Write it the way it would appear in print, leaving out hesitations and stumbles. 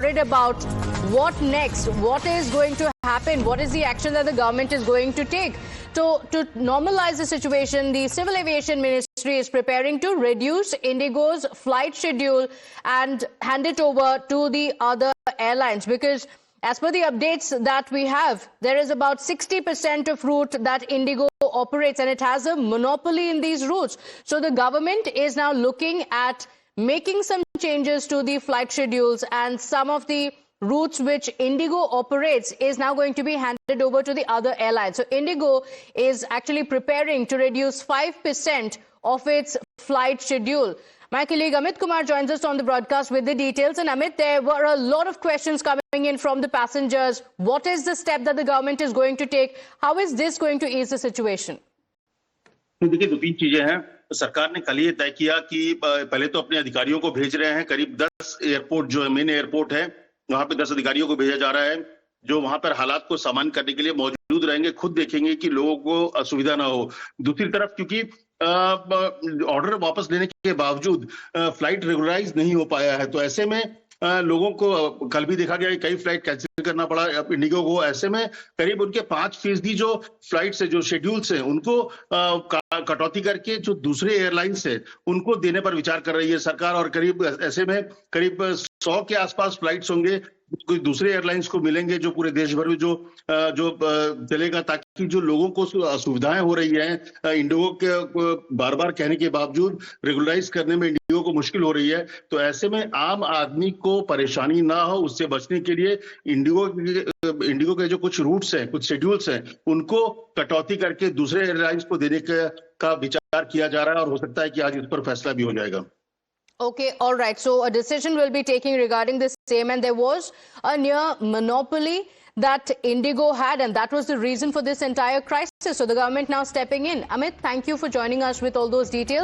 worried about what next, what is going to happen, what is the action that the government is going to take. To normalize the situation, the Civil Aviation Ministry is preparing to reduce Indigo's flight schedule and hand it over to the other airlines, because as per the updates that we have, there is about 60% of route that Indigo operates, and it has a monopoly in these routes. So the government is now looking at making some changes to the flight schedules, and some of the routes which Indigo operates is now going to be handed over to the other airlines. So Indigo is actually preparing to reduce 5% of its flight schedule. My colleague Amit Kumar joins us on the broadcast with the details. And Amit, there were a lot of questions coming in from the passengers. What is the step that the government is going to take? How is this going to ease the situation? देखिए, दो तीन चीजें हैं। सरकार ने कल ये तय किया कि पहले तो अपने अधिकारियों को भेज रहे हैं। करीब 10 एयरपोर्ट जो मेन एयरपोर्ट है, वहां पे 10 अधिकारियों को भेजा जा रहा है, जो वहां पर हालात को सामान्य करने के लिए मौजूद रहेंगे, खुद देखेंगे कि लोगों को असुविधा ना हो। दूसरी तरफ क्योंकि ऑर्डर वापस लेने के बावजूद फ्लाइट रेगुलराइज नहीं हो पाया है, तो ऐसे में लोगों को कल भी देखा गया कि कई फ्लाइट कैंसिल करना पड़ा इंडिगो को। ऐसे में करीब उनके 5% जो फ्लाइट्स है, जो शेड्यूल्स हैं, उनको कटौती करके जो दूसरे एयरलाइंस है उनको देने पर विचार कर रही है सरकार। और करीब ऐसे में करीब 100 के आसपास फ्लाइट्स होंगे, कोई दूसरे एयरलाइंस को मिलेंगे जो पूरे देश भर में जो चलेगा, ताकि जो लोगों को असुविधाएं हो रही हैं इंडिगो के बार बार कहने के बावजूद रेगुलराइज करने में इंडिगो को मुश्किल हो रही है, तो ऐसे में आम आदमी को परेशानी ना हो, उससे बचने के लिए इंडिगो के जो कुछ रूट्स हैं, कुछ शेड्यूल्स हैं, उनको कटौती करके दूसरे एयरलाइंस को देने का विचार किया जा रहा है, और हो सकता है कि आज इस पर फैसला भी हो जाएगा। Okay, all right. So a decision will be taken regarding the same, and there was a near monopoly that Indigo had, and that was the reason for this entire crisis. So the government now stepping in. Amit, thank you for joining us with all those details.